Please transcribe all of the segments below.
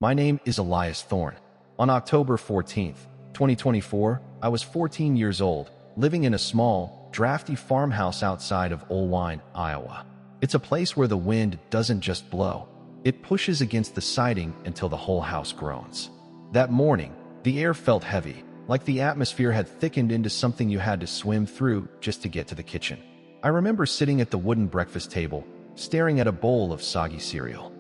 My name is Elias Thorne. On October 14th, 2024, I was 14 years old, living in a small, drafty farmhouse outside of Olwine, Iowa. It's a place where the wind doesn't just blow, it pushes against the siding until the whole house groans. That morning, the air felt heavy, like the atmosphere had thickened into something you had to swim through just to get to the kitchen. I remember sitting at the wooden breakfast table, staring at a bowl of soggy cereal.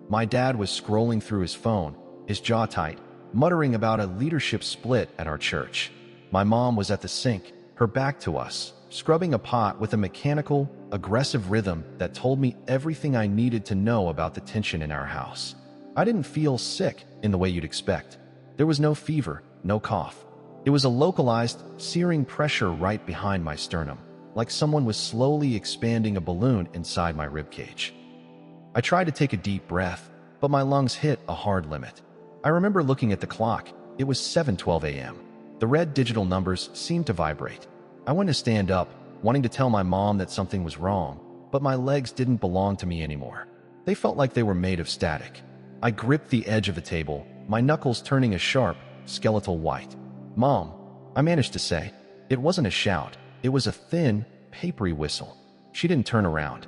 My dad was scrolling through his phone, his jaw tight, muttering about a leadership split at our church. My mom was at the sink, her back to us, scrubbing a pot with a mechanical, aggressive rhythm that told me everything I needed to know about the tension in our house. I didn't feel sick in the way you'd expect. There was no fever, no cough. It was a localized, searing pressure right behind my sternum, like someone was slowly expanding a balloon inside my ribcage. I tried to take a deep breath, but my lungs hit a hard limit. I remember looking at the clock. It was 7:12 a.m. The red digital numbers seemed to vibrate. I went to stand up, wanting to tell my mom that something was wrong, but my legs didn't belong to me anymore. They felt like they were made of static. I gripped the edge of the table, my knuckles turning a sharp, skeletal white. "Mom," I managed to say. It wasn't a shout. It was a thin, papery whistle. She didn't turn around.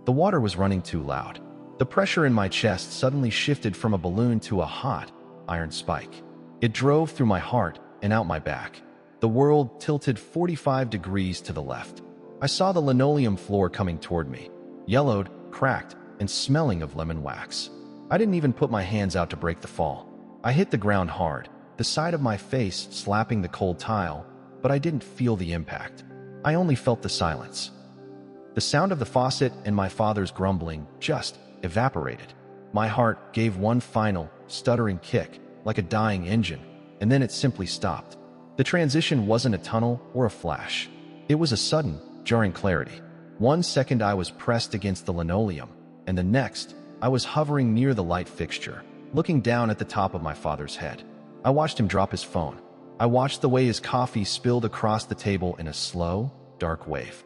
The water was running too loud. The pressure in my chest suddenly shifted from a balloon to a hot, iron spike. It drove through my heart and out my back. The world tilted 45 degrees to the left. I saw the linoleum floor coming toward me, yellowed, cracked, and smelling of lemon wax. I didn't even put my hands out to break the fall. I hit the ground hard, the side of my face slapping the cold tile, but I didn't feel the impact. I only felt the silence. The sound of the faucet and my father's grumbling just evaporated. My heart gave one final, stuttering kick, like a dying engine, and then it simply stopped. The transition wasn't a tunnel or a flash. It was a sudden, jarring clarity. 1 second I was pressed against the linoleum, and the next, I was hovering near the light fixture, looking down at the top of my father's head. I watched him drop his phone. I watched the way his coffee spilled across the table in a slow, dark wave.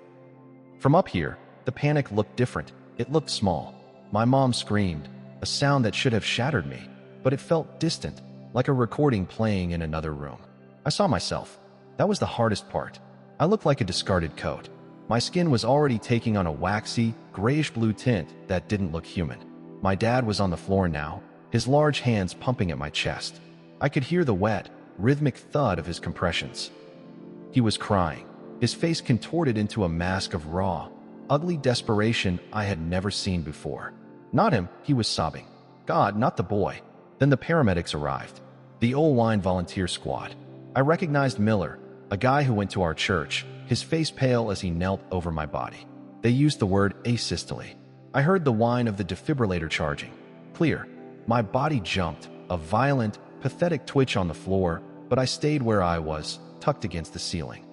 From up here, the panic looked different. It looked small. My mom screamed, a sound that should have shattered me, but it felt distant, like a recording playing in another room. I saw myself. That was the hardest part. I looked like a discarded coat. My skin was already taking on a waxy, grayish-blue tint that didn't look human. My dad was on the floor now, his large hands pumping at my chest. I could hear the wet, rhythmic thud of his compressions. He was crying, his face contorted into a mask of raw, ugly desperation I had never seen before. Not him, he was sobbing. God, not the boy. Then the paramedics arrived. The Olwine volunteer squad. I recognized Miller, a guy who went to our church, his face pale as he knelt over my body. They used the word asystole. I heard the whine of the defibrillator charging. Clear. My body jumped, a violent, pathetic twitch on the floor, but I stayed where I was, tucked against the ceiling.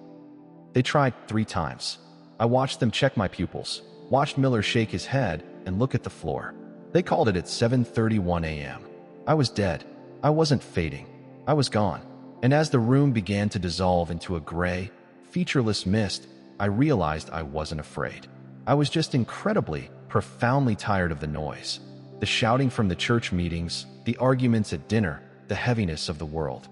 They tried 3 times. I watched them check my pupils, watched Miller shake his head and look at the floor. They called it at 7:31 a.m. I was dead. I wasn't fading. I was gone. And as the room began to dissolve into a gray, featureless mist, I realized I wasn't afraid. I was just incredibly, profoundly tired of the noise. The shouting from the church meetings, the arguments at dinner, the heaviness of the world.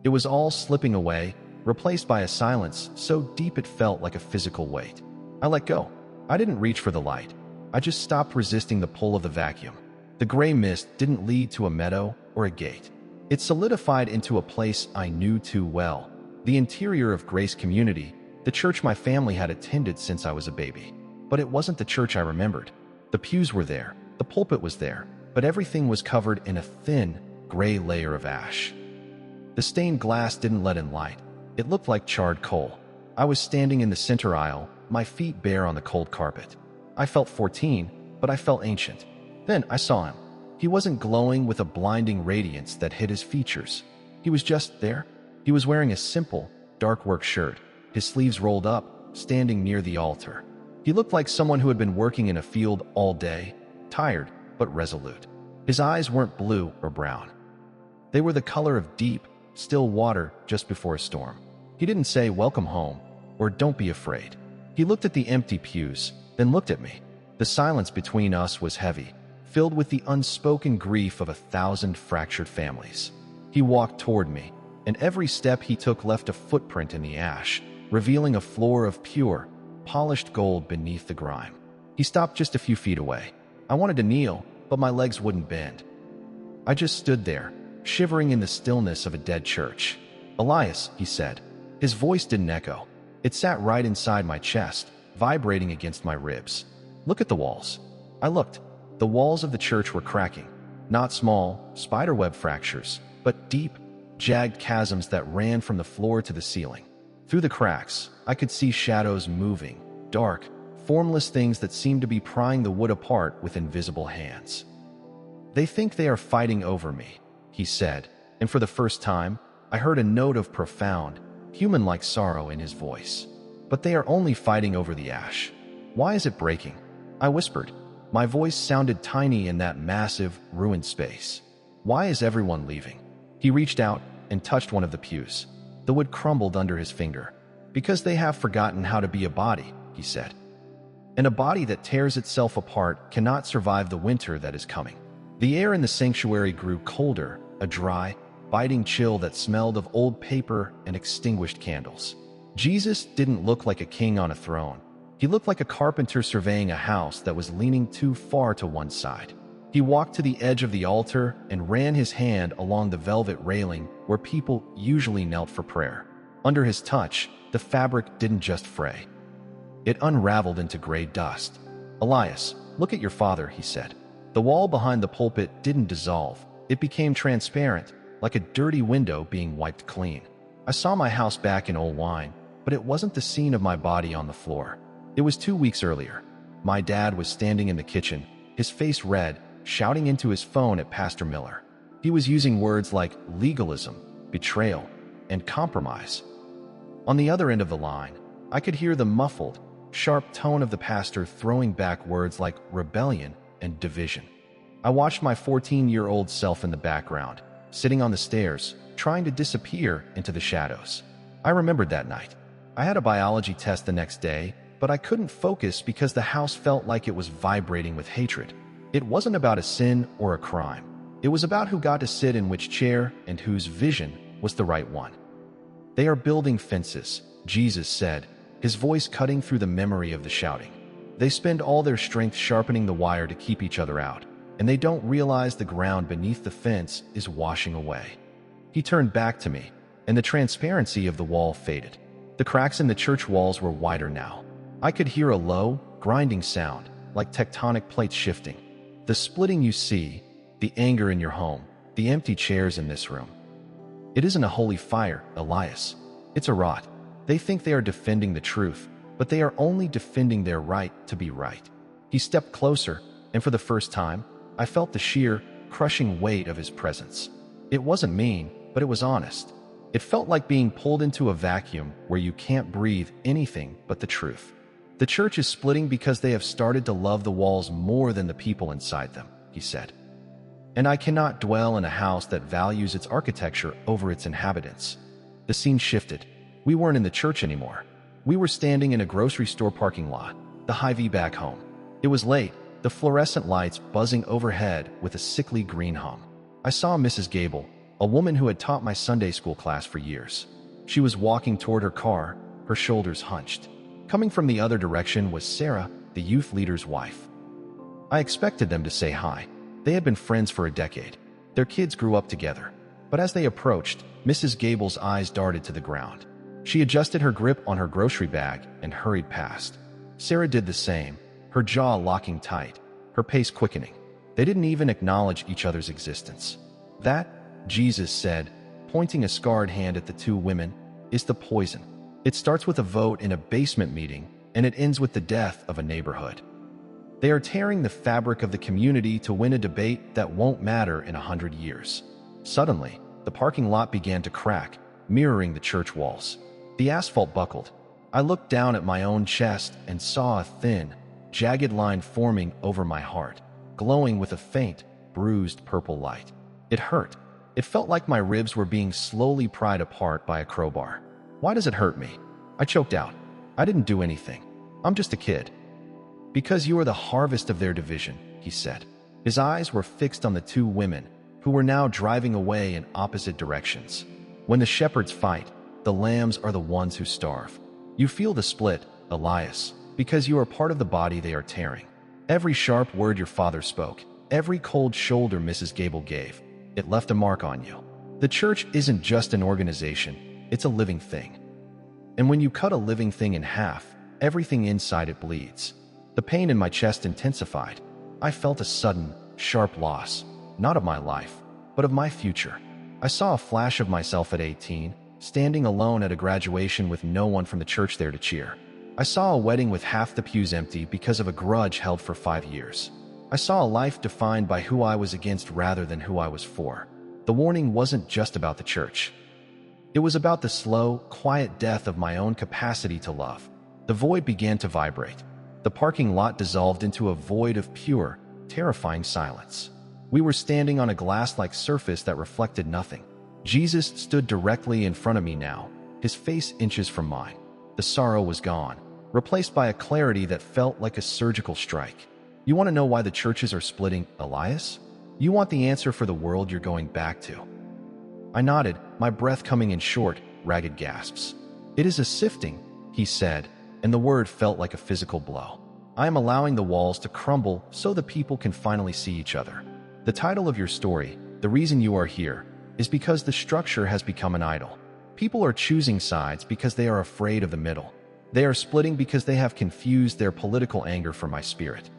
It was all slipping away, replaced by a silence so deep it felt like a physical weight. I let go. I didn't reach for the light. I just stopped resisting the pull of the vacuum. The gray mist didn't lead to a meadow or a gate. It solidified into a place I knew too well, the interior of Grace Community, the church my family had attended since I was a baby. But it wasn't the church I remembered. The pews were there, the pulpit was there, but everything was covered in a thin, gray layer of ash. The stained glass didn't let in light. It looked like charred coal. I was standing in the center aisle, my feet bare on the cold carpet. I felt 14, but I felt ancient. Then I saw him. He wasn't glowing with a blinding radiance that hid his features. He was just there. He was wearing a simple, dark work shirt, his sleeves rolled up, standing near the altar. He looked like someone who had been working in a field all day, tired but resolute. His eyes weren't blue or brown. They were the color of deep, still water just before a storm. He didn't say, "Welcome home," or "Don't be afraid." He looked at the empty pews, then looked at me. The silence between us was heavy, filled with the unspoken grief of 1,000 fractured families. He walked toward me, and every step he took left a footprint in the ash, revealing a floor of pure, polished gold beneath the grime. He stopped just a few feet away. I wanted to kneel, but my legs wouldn't bend. I just stood there, shivering in the stillness of a dead church. "Elias," he said. His voice didn't echo. It sat right inside my chest, vibrating against my ribs. "Look at the walls." I looked. The walls of the church were cracking. Not small, spiderweb fractures, but deep, jagged chasms that ran from the floor to the ceiling. Through the cracks, I could see shadows moving, dark, formless things that seemed to be prying the wood apart with invisible hands. "They think they are fighting over me," he said, and for the first time, I heard a note of profound, human-like sorrow in his voice. "But they are only fighting over the ash. Why is it breaking?" I whispered. My voice sounded tiny in that massive, ruined space. "Why is everyone leaving?" He reached out and touched one of the pews. The wood crumbled under his finger. "Because they have forgotten how to be a body," he said. "And a body that tears itself apart cannot survive the winter that is coming." The air in the sanctuary grew colder, a dry, biting chill that smelled of old paper and extinguished candles. Jesus didn't look like a king on a throne. He looked like a carpenter surveying a house that was leaning too far to one side. He walked to the edge of the altar and ran his hand along the velvet railing where people usually knelt for prayer. Under his touch, the fabric didn't just fray. It unraveled into gray dust. "Elias, look at your father," he said. The wall behind the pulpit didn't dissolve. It became transparent, like a dirty window being wiped clean. I saw my house back in Old Wine, but it wasn't the scene of my body on the floor. It was 2 weeks earlier. My dad was standing in the kitchen, his face red, shouting into his phone at Pastor Miller. He was using words like legalism, betrayal, and compromise. On the other end of the line, I could hear the muffled, sharp tone of the pastor throwing back words like rebellion and division. I watched my 14-year-old self in the background, sitting on the stairs, trying to disappear into the shadows. I remembered that night. I had a biology test the next day, but I couldn't focus because the house felt like it was vibrating with hatred. It wasn't about a sin or a crime. It was about who got to sit in which chair and whose vision was the right one. "They are building fences," Jesus said, his voice cutting through the memory of the shouting. "They spend all their strength sharpening the wire to keep each other out, and they don't realize the ground beneath the fence is washing away." He turned back to me, and the transparency of the wall faded. The cracks in the church walls were wider now. I could hear a low, grinding sound, like tectonic plates shifting. "The splitting you see, the anger in your home, the empty chairs in this room. It isn't a holy fire, Elias. It's a rot. They think they are defending the truth, but they are only defending their right to be right." He stepped closer, and for the first time, I felt the sheer, crushing weight of his presence. It wasn't mean, but it was honest. It felt like being pulled into a vacuum where you can't breathe anything but the truth. "The church is splitting because they have started to love the walls more than the people inside them," he said. "And I cannot dwell in a house that values its architecture over its inhabitants." The scene shifted. We weren't in the church anymore. We were standing in a grocery store parking lot, the Hy-Vee back home. It was late, the fluorescent lights buzzing overhead with a sickly green hum. I saw Mrs. Gable, a woman who had taught my Sunday school class for years. She was walking toward her car, her shoulders hunched. Coming from the other direction was Sarah, the youth leader's wife. I expected them to say hi. They had been friends for a decade. Their kids grew up together. But as they approached, Mrs. Gable's eyes darted to the ground. She adjusted her grip on her grocery bag and hurried past. Sarah did the same, her jaw locking tight, her pace quickening. They didn't even acknowledge each other's existence. "That," Jesus said, pointing a scarred hand at the two women, "is the poison. It starts with a vote in a basement meeting, and it ends with the death of a neighborhood. They are tearing the fabric of the community to win a debate that won't matter in 100 years." Suddenly, the parking lot began to crack, mirroring the church walls. The asphalt buckled. I looked down at my own chest and saw a thin, jagged line forming over my heart, glowing with a faint, bruised purple light. It hurt. It felt like my ribs were being slowly pried apart by a crowbar. "Why does it hurt me?" I choked out. "I didn't do anything. I'm just a kid." "Because you are the harvest of their division," he said. His eyes were fixed on the two women, who were now driving away in opposite directions. When the shepherds fight, the lambs are the ones who starve. You feel the split, Elias, because you are part of the body they are tearing. Every sharp word your father spoke, every cold shoulder Mrs. Gable gave, it left a mark on you. The church isn't just an organization, it's a living thing. And when you cut a living thing in half, everything inside it bleeds. The pain in my chest intensified. I felt a sudden, sharp loss, not of my life, but of my future. I saw a flash of myself at 18, standing alone at a graduation with no one from the church there to cheer. I saw a wedding with half the pews empty because of a grudge held for 5 years. I saw a life defined by who I was against rather than who I was for. The warning wasn't just about the church. It was about the slow, quiet death of my own capacity to love. The void began to vibrate. The parking lot dissolved into a void of pure, terrifying silence. We were standing on a glass-like surface that reflected nothing. Jesus stood directly in front of me now, his face inches from mine. The sorrow was gone, replaced by a clarity that felt like a surgical strike. You want to know why the churches are splitting, Elias? You want the answer for the world you're going back to. I nodded, my breath coming in short, ragged gasps. It is a sifting, he said, and the word felt like a physical blow. I am allowing the walls to crumble so the people can finally see each other. The title of your story, the reason you are here, is because the structure has become an idol. People are choosing sides because they are afraid of the middle. They are splitting because they have confused their political anger for my spirit.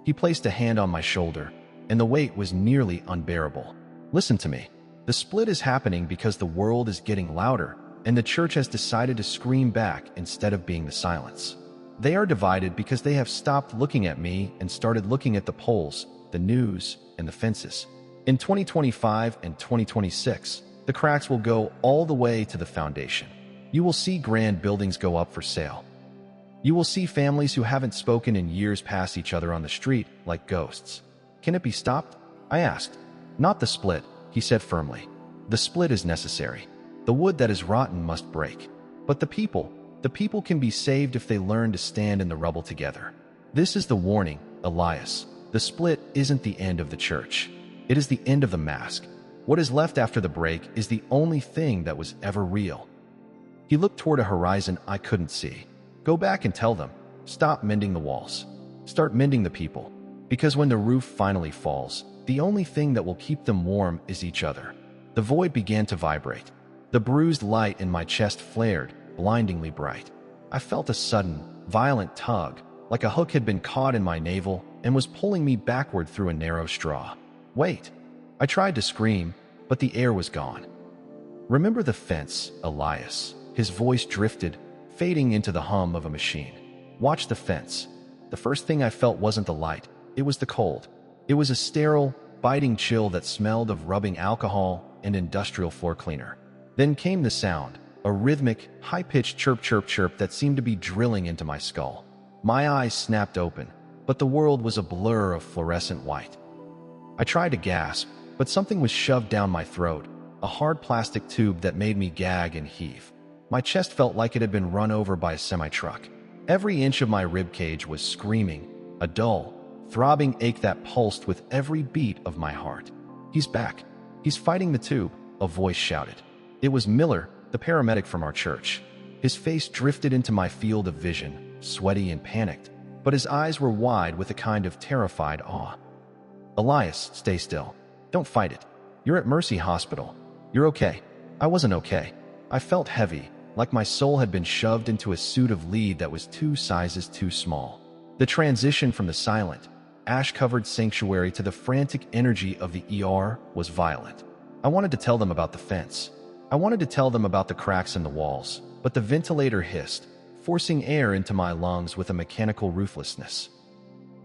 He placed a hand on my shoulder, and the weight was nearly unbearable. Listen to me. The split is happening because the world is getting louder, and the church has decided to scream back instead of being the silence. They are divided because they have stopped looking at me and started looking at the polls, the news, and the fences. In 2025 and 2026, the cracks will go all the way to the foundation. You will see grand buildings go up for sale. You will see families who haven't spoken in years pass each other on the street like ghosts. Can it be stopped? I asked. Not the split, he said firmly. The split is necessary. The wood that is rotten must break. But the people can be saved if they learn to stand in the rubble together. This is the warning, Elias. The split isn't the end of the church. It is the end of the mask. What is left after the break is the only thing that was ever real. He looked toward a horizon I couldn't see. Go back and tell them, stop mending the walls. Start mending the people. Because when the roof finally falls, the only thing that will keep them warm is each other. The void began to vibrate. The bruised light in my chest flared, blindingly bright. I felt a sudden, violent tug, like a hook had been caught in my navel and was pulling me backward through a narrow straw. Wait! I tried to scream, but the air was gone. Remember the fence, Elias. His voice drifted, fading into the hum of a machine. Watch the fence. The first thing I felt wasn't the light, it was the cold. It was a sterile, biting chill that smelled of rubbing alcohol and industrial floor cleaner. Then came the sound, a rhythmic, high-pitched chirp chirp chirp that seemed to be drilling into my skull. My eyes snapped open, but the world was a blur of fluorescent white. I tried to gasp, but something was shoved down my throat, a hard plastic tube that made me gag and heave. My chest felt like it had been run over by a semi-truck. Every inch of my ribcage was screaming, a dull, throbbing ache that pulsed with every beat of my heart. He's back. He's fighting the tube, a voice shouted. It was Miller, the paramedic from our church. His face drifted into my field of vision, sweaty and panicked, but his eyes were wide with a kind of terrified awe. Elias, stay still. Don't fight it. You're at Mercy Hospital. You're okay. I wasn't okay. I felt heavy, like my soul had been shoved into a suit of lead that was 2 sizes too small. The transition from the silent, ash-covered sanctuary to the frantic energy of the ER was violent. I wanted to tell them about the fence. I wanted to tell them about the cracks in the walls, but the ventilator hissed, forcing air into my lungs with a mechanical ruthlessness.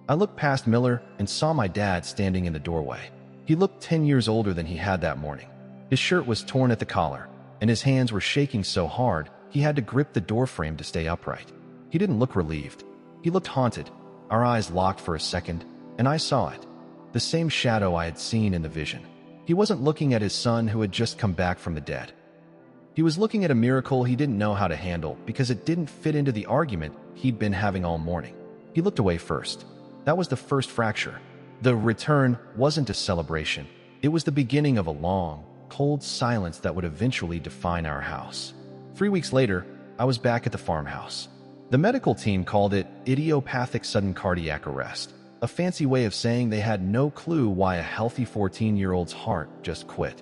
I looked past Miller and saw my dad standing in the doorway. He looked 10 years older than he had that morning. His shirt was torn at the collar, and his hands were shaking so hard he had to grip the doorframe to stay upright. He didn't look relieved. He looked haunted. Our eyes locked for a second, and I saw it. The same shadow I had seen in the vision. He wasn't looking at his son who had just come back from the dead. He was looking at a miracle he didn't know how to handle because it didn't fit into the argument he'd been having all morning. He looked away first. That was the first fracture. The return wasn't a celebration. It was the beginning of a long, cold silence that would eventually define our house. 3 weeks later, I was back at the farmhouse. The medical team called it idiopathic sudden cardiac arrest, a fancy way of saying they had no clue why a healthy 14-year-old's heart just quit.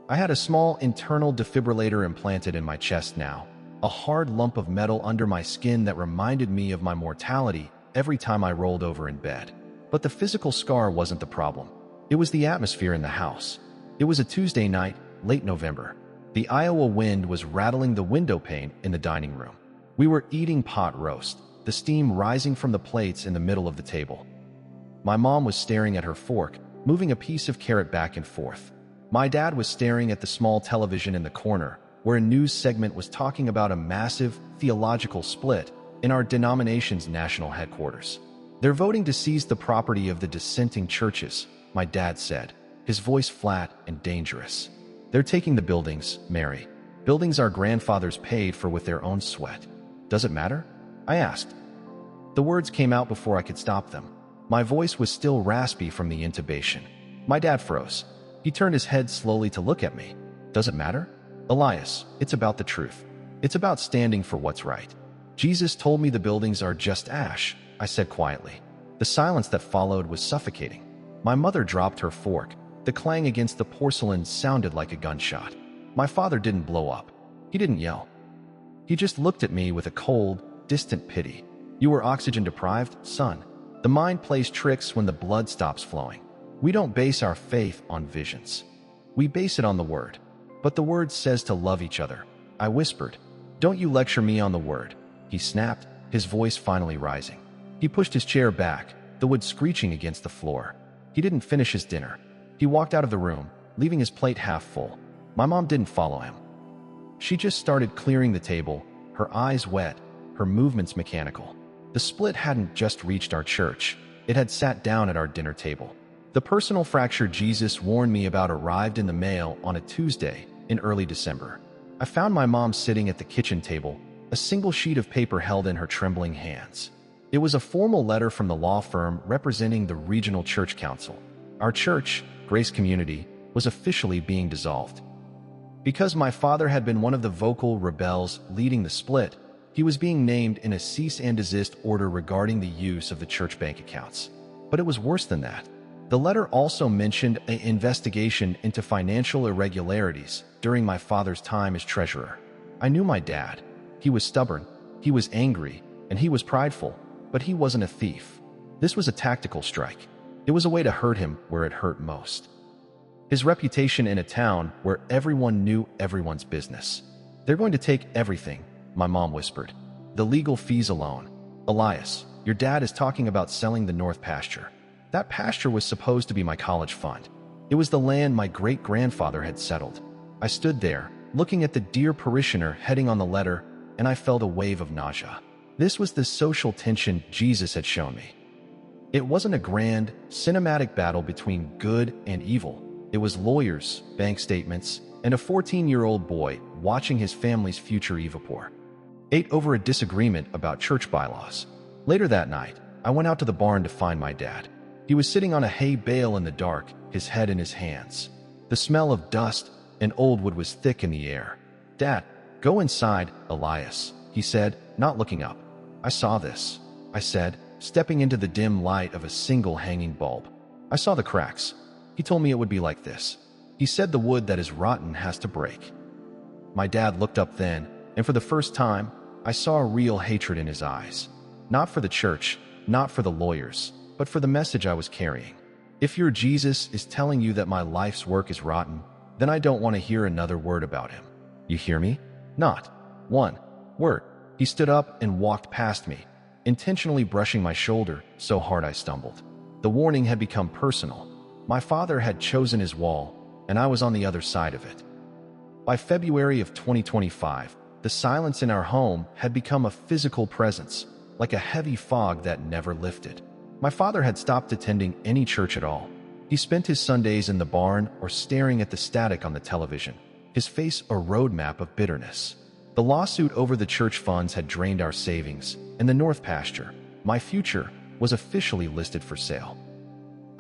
I had a small internal defibrillator implanted in my chest now, a hard lump of metal under my skin that reminded me of my mortality every time I rolled over in bed. But the physical scar wasn't the problem. It was the atmosphere in the house. It was a Tuesday night, late November. The Iowa wind was rattling the window pane in the dining room. We were eating pot roast, the steam rising from the plates in the middle of the table. My mom was staring at her fork, moving a piece of carrot back and forth. My dad was staring at the small television in the corner, where a news segment was talking about a massive theological split in our denomination's national headquarters. "They're voting to seize the property of the dissenting churches," my dad said, his voice flat and dangerous. "They're taking the buildings, Mary. Buildings our grandfathers paid for with their own sweat. Does it matter?" I asked. The words came out before I could stop them. My voice was still raspy from the intubation. My dad froze. He turned his head slowly to look at me. "Does it matter? Elias, it's about the truth. It's about standing for what's right. Jesus told me the buildings are just ash," I said quietly. The silence that followed was suffocating. My mother dropped her fork. The clang against the porcelain sounded like a gunshot. My father didn't blow up. He didn't yell. He just looked at me with a cold, distant pity. "You were oxygen-deprived, son. The mind plays tricks when the blood stops flowing. We don't base our faith on visions. We base it on the Word. But the Word says to love each other," I whispered. "Don't you lecture me on the Word," he snapped, his voice finally rising. He pushed his chair back, the wood screeching against the floor. He didn't finish his dinner. He walked out of the room, leaving his plate half full. My mom didn't follow him. She just started clearing the table, her eyes wet, her movements mechanical. The split hadn't just reached our church. It had sat down at our dinner table. The personal fracture Jesus warned me about arrived in the mail on a Tuesday in early December. I found my mom sitting at the kitchen table, a single sheet of paper held in her trembling hands. It was a formal letter from the law firm representing the regional church council. Our church, Grace Community, was officially being dissolved. Because my father had been one of the vocal rebels leading the split, he was being named in a cease and desist order regarding the use of the church bank accounts. But it was worse than that. The letter also mentioned an investigation into financial irregularities during my father's time as treasurer. I knew my dad. He was stubborn, he was angry, and he was prideful, but he wasn't a thief. This was a tactical strike. It was a way to hurt him where it hurt most. His reputation in a town where everyone knew everyone's business. "They're going to take everything," my mom whispered. "The legal fees alone. Elias, your dad is talking about selling the north pasture. That pasture was supposed to be my college fund. It was the land my great-grandfather had settled." I stood there, looking at the dear parishioner heading on the letter, and I felt a wave of nausea. This was the social tension Jesus had shown me. It wasn't a grand, cinematic battle between good and evil. It was lawyers, bank statements, and a 14-year-old boy watching his family's future evaporate over a disagreement about church bylaws. Later that night, I went out to the barn to find my dad. He was sitting on a hay bale in the dark, his head in his hands. The smell of dust and old wood was thick in the air. "Dad, go inside, Elias," he said, not looking up. "I saw this," I said, stepping into the dim light of a single hanging bulb. "I saw the cracks. He told me it would be like this. He said the wood that is rotten has to break." My dad looked up then, and for the first time, I saw a real hatred in his eyes. Not for the church, not for the lawyers, but for the message I was carrying. If your Jesus is telling you that my life's work is rotten, then I don't want to hear another word about him. You hear me? Not one word. He stood up and walked past me, intentionally brushing my shoulder so hard I stumbled. The warning had become personal. My father had chosen his wall, and I was on the other side of it. By February of 2025, the silence in our home had become a physical presence, like a heavy fog that never lifted. My father had stopped attending any church at all. He spent his Sundays in the barn or staring at the static on the television, his face a roadmap of bitterness. The lawsuit over the church funds had drained our savings, and the north pasture, my future, was officially listed for sale.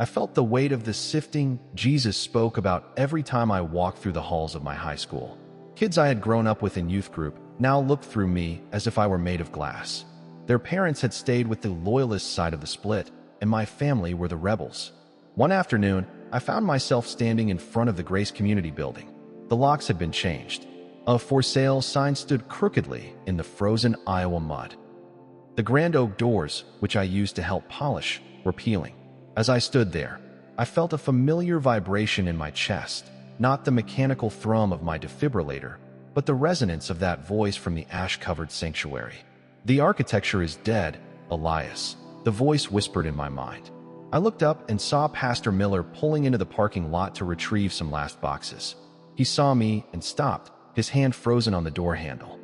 I felt the weight of the sifting Jesus spoke about every time I walked through the halls of my high school. Kids I had grown up with in youth group now looked through me as if I were made of glass. Their parents had stayed with the loyalist side of the split, and my family were the rebels. One afternoon, I found myself standing in front of the Grace Community Building. The locks had been changed. A for sale sign stood crookedly in the frozen Iowa mud. The grand oak doors, which I used to help polish, were peeling. As I stood there, I felt a familiar vibration in my chest, not the mechanical thrum of my defibrillator, but the resonance of that voice from the ash-covered sanctuary. "The architecture is dead, Elias," the voice whispered in my mind. I looked up and saw Pastor Miller pulling into the parking lot to retrieve some last boxes. He saw me and stopped, his hand frozen on the door handle.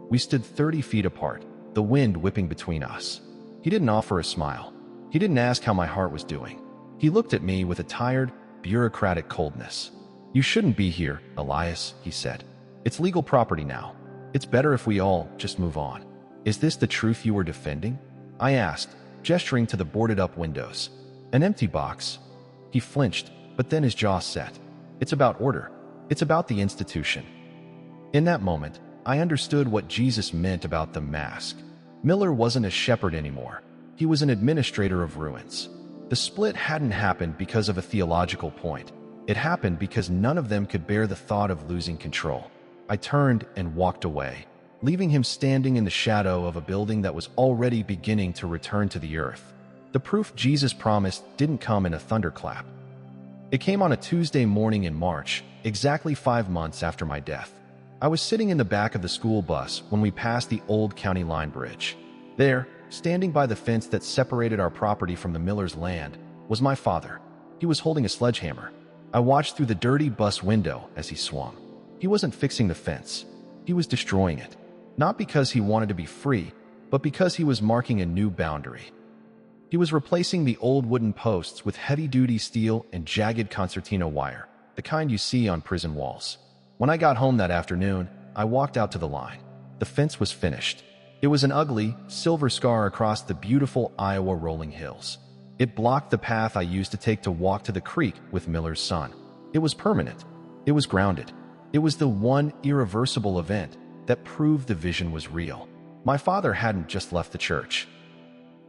We stood 30 feet apart, the wind whipping between us. He didn't offer a smile. He didn't ask how my heart was doing. He looked at me with a tired, bureaucratic coldness. "You shouldn't be here, Elias," he said. "It's legal property now. It's better if we all just move on." "Is this the truth you were defending?" I asked, gesturing to the boarded-up windows. "An empty box." He flinched, but then his jaw set. "It's about order. It's about the institution." In that moment, I understood what Jesus meant about the mask. Miller wasn't a shepherd anymore. He was an administrator of ruins. The split hadn't happened because of a theological point. It happened because none of them could bear the thought of losing control. I turned and walked away, leaving him standing in the shadow of a building that was already beginning to return to the earth. The proof Jesus promised didn't come in a thunderclap. It came on a Tuesday morning in March, exactly 5 months after my death. I was sitting in the back of the school bus when we passed the old county line bridge. There, standing by the fence that separated our property from the Miller's land, was my father. He was holding a sledgehammer. I watched through the dirty bus window as he swung. He wasn't fixing the fence. He was destroying it. Not because he wanted to be free, but because he was marking a new boundary. He was replacing the old wooden posts with heavy-duty steel and jagged concertina wire, the kind you see on prison walls. When I got home that afternoon, I walked out to the line. The fence was finished. It was an ugly, silver scar across the beautiful Iowa rolling hills. It blocked the path I used to take to walk to the creek with Miller's son. It was permanent. It was grounded. It was the one irreversible event that proved the vision was real. My father hadn't just left the church.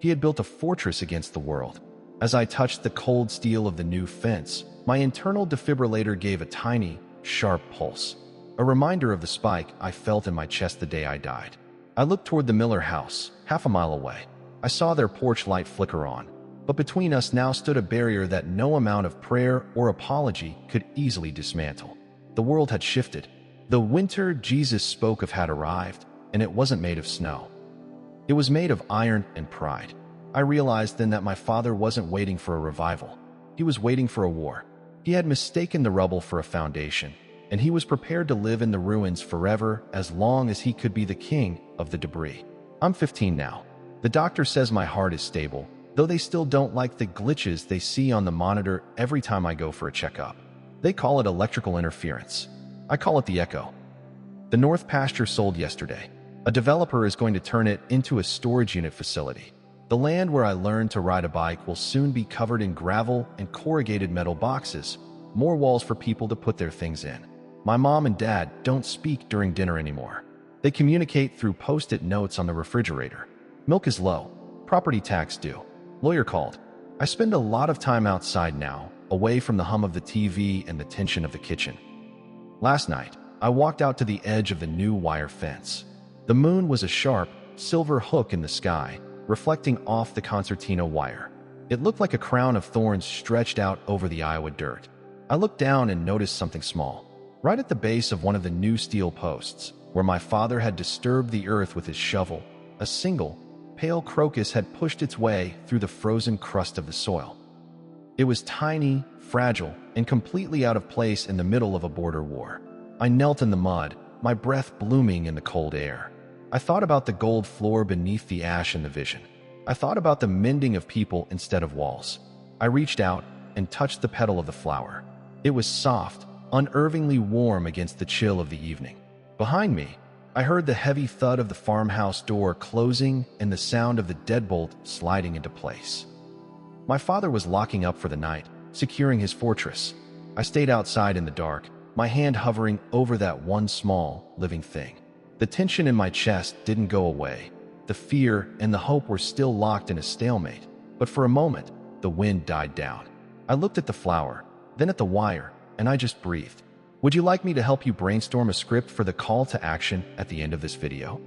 He had built a fortress against the world. As I touched the cold steel of the new fence, my internal defibrillator gave a tiny, sharp pulse, a reminder of the spike I felt in my chest the day I died. I looked toward the Miller house, half a mile away. I saw their porch light flicker on, but between us now stood a barrier that no amount of prayer or apology could easily dismantle. The world had shifted. The winter Jesus spoke of had arrived, and it wasn't made of snow. It was made of iron and pride. I realized then that my father wasn't waiting for a revival. He was waiting for a war. He had mistaken the rubble for a foundation, and he was prepared to live in the ruins forever as long as he could be the king of the debris. I'm 15 now. The doctor says my heart is stable, though they still don't like the glitches they see on the monitor every time I go for a checkup. They call it electrical interference. I call it the echo. The North pasture sold yesterday. A developer is going to turn it into a storage unit facility. The land where I learned to ride a bike will soon be covered in gravel and corrugated metal boxes, more walls for people to put their things in. My mom and dad don't speak during dinner anymore. They communicate through post-it notes on the refrigerator. Milk is low. Property tax due. Lawyer called. I spend a lot of time outside now, away from the hum of the TV and the tension of the kitchen. Last night, I walked out to the edge of the new wire fence. The moon was a sharp, silver hook in the sky, reflecting off the concertina wire. It looked like a crown of thorns stretched out over the Iowa dirt. I looked down and noticed something small. Right at the base of one of the new steel posts, where my father had disturbed the earth with his shovel, a single, pale crocus had pushed its way through the frozen crust of the soil. It was tiny, fragile, and completely out of place in the middle of a border war. I knelt in the mud, my breath blooming in the cold air. I thought about the gold floor beneath the ash in the vision. I thought about the mending of people instead of walls. I reached out and touched the petal of the flower. It was soft, unnervingly warm against the chill of the evening. Behind me, I heard the heavy thud of the farmhouse door closing and the sound of the deadbolt sliding into place. My father was locking up for the night, securing his fortress. I stayed outside in the dark, my hand hovering over that one small, living thing. The tension in my chest didn't go away. The fear and the hope were still locked in a stalemate. But for a moment, the wind died down. I looked at the flower, then at the wire, and I just breathed. Would you like me to help you brainstorm a script for the call to action at the end of this video?